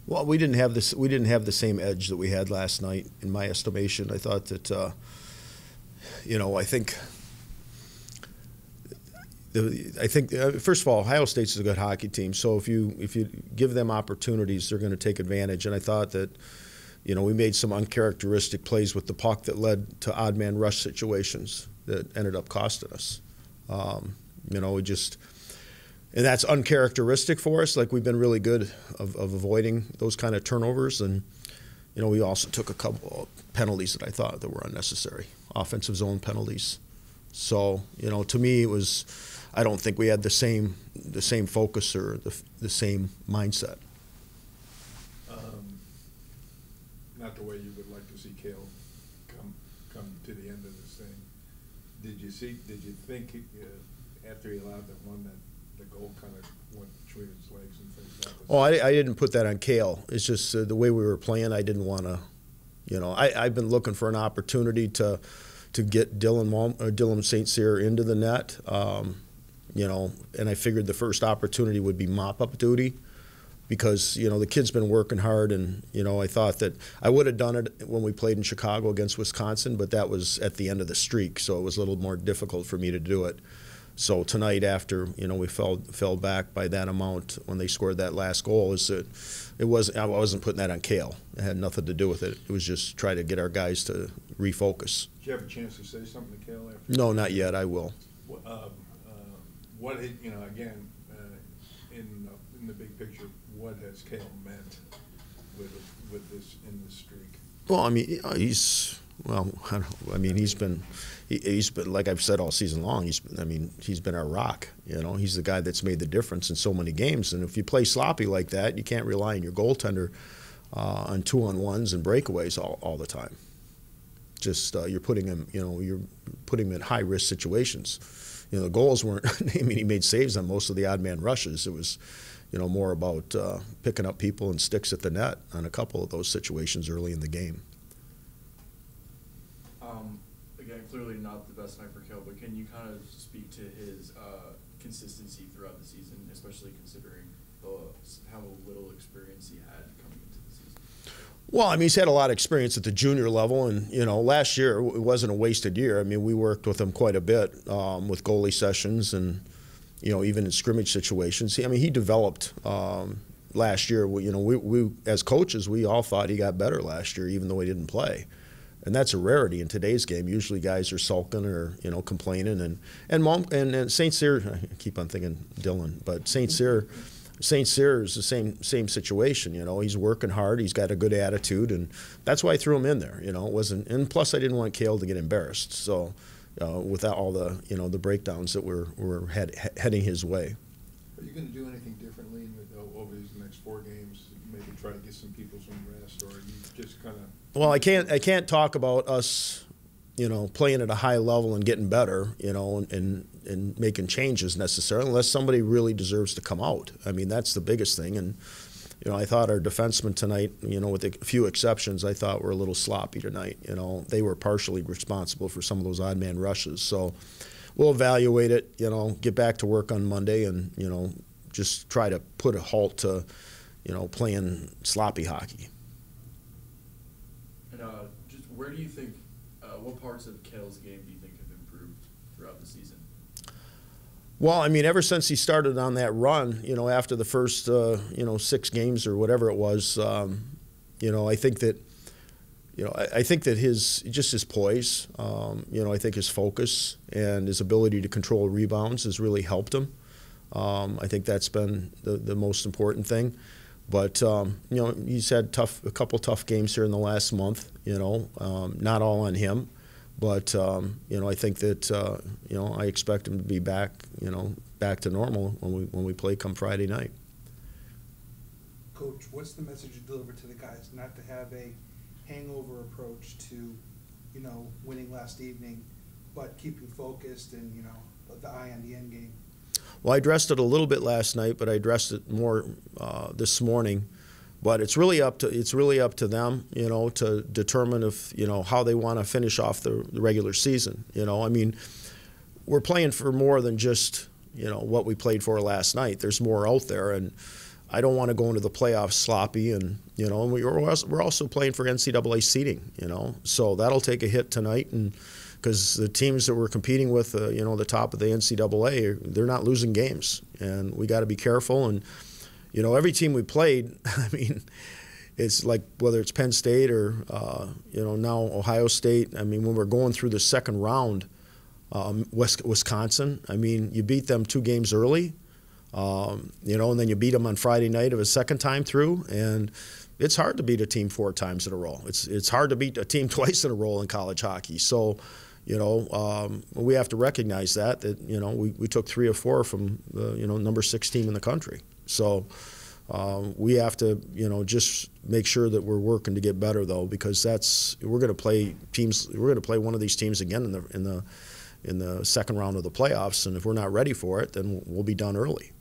Well, we didn't have this. We didn't have the same edge that we had last night, in my estimation. I thought that, I think. First of all, Ohio State's a good hockey team. So if you give them opportunities, they're going to take advantage. And I thought that, we made some uncharacteristic plays with the puck that led to odd man rush situations that ended up costing us. We just. And that's uncharacteristic for us. Like, we've been really good of avoiding those kind of turnovers. And, we also took a couple of penalties that I thought that were unnecessary, offensive zone penalties. So, to me, it was, I don't think we had the same focus or the same mindset. Not the way you would like to see Cale come to the end of this thing. Did you think after he allowed that one that the goal kind of went between his legs and things like that? Well, I didn't put that on Cale. It's just the way we were playing. I didn't want to, I've been looking for an opportunity to get Dylan St. Cyr into the net, and I figured the first opportunity would be mop-up duty because, the kid's been working hard, and, I thought that I would have done it when we played in Chicago against Wisconsin, but that was at the end of the streak, so it was a little more difficult for me to do it. So tonight, after we fell back by that amount when they scored that last goal, I wasn't putting that on Cale. It had nothing to do with it. It was just try to get our guys to refocus. Did you have a chance to say something to Cale after? No, not yet. I will. Again, in the big picture, what has Cale meant with this in this streak? Well, he's been like I've said all season long. He's been our rock. He's the guy that's made the difference in so many games. And if you play sloppy like that, you can't rely on your goaltender on 2-on-1s and breakaways all the time. Just you're putting him in high risk situations. The goals weren't. He made saves on most of the odd man rushes. It was, more about picking up people and sticks at the net on a couple of those situations early in the game. Again, clearly not the best night for Cale, but can you kind of speak to his consistency throughout the season, especially considering how little experience he had coming into the season? Well, he's had a lot of experience at the junior level, and, last year it wasn't a wasted year. We worked with him quite a bit with goalie sessions and, even in scrimmage situations. He developed last year. We as coaches, we all thought he got better last year, even though he didn't play. And that's a rarity in today's game. Usually guys are sulking or, complaining. And St. Cyr, I keep on thinking Dylan, but St. Cyr is the same situation. He's working hard. He's got a good attitude, and that's why I threw him in there. It wasn't. And plus, I didn't want Cale to get embarrassed. So, without all the the breakdowns that were heading his way. Are you going to do anything differently over these next 4 games? Maybe try to get some people some rest, or are you just kind of? Well, I can't talk about us, playing at a high level and getting better, and making changes necessarily, unless somebody really deserves to come out. That's the biggest thing. And, I thought our defensemen tonight, with a few exceptions, I thought were a little sloppy tonight. They were partially responsible for some of those odd man rushes. So we'll evaluate it, get back to work on Monday and, just try to put a halt to, playing sloppy hockey. And just where do you think, what parts of Cale's game do you think have improved throughout the season? Well, ever since he started on that run, after the first, 6 games or whatever it was, I think that, his poise, I think his focus and his ability to control rebounds has really helped him. I think that's been the most important thing. But, he's had a couple tough games here in the last month, not all on him. But, I think that, I expect him to be back, back to normal when we play come Friday night. Coach, what's the message you deliver to the guys not to have a hangover approach to, winning last evening, but keeping focused and, the eye on the end game? Well, I addressed it a little bit last night, but I addressed it more this morning. But it's really up to them, to determine if how they want to finish off the regular season. We're playing for more than just what we played for last night. There's more out there, and I don't want to go into the playoffs sloppy, and and we're also playing for NCAA seeding, so that'll take a hit tonight, and because the teams that we're competing with, the top of the NCAA, they're not losing games, and we got to be careful. And every team we played, I mean, it's like whether it's Penn State or now Ohio State. I mean, when we're going through the second round, Wisconsin, I mean, you beat them 2 games early, and then you beat them on Friday night of a second time through, and it's hard to beat a team 4 times in a row. It's hard to beat a team twice in a row in college hockey. So, we have to recognize that we took 3 or 4 from the number 6 team in the country. So we have to just make sure that we're working to get better, though, because we're going to play teams. We're going to play one of these teams again in the second round of the playoffs, and if we're not ready for it, then we'll be done early.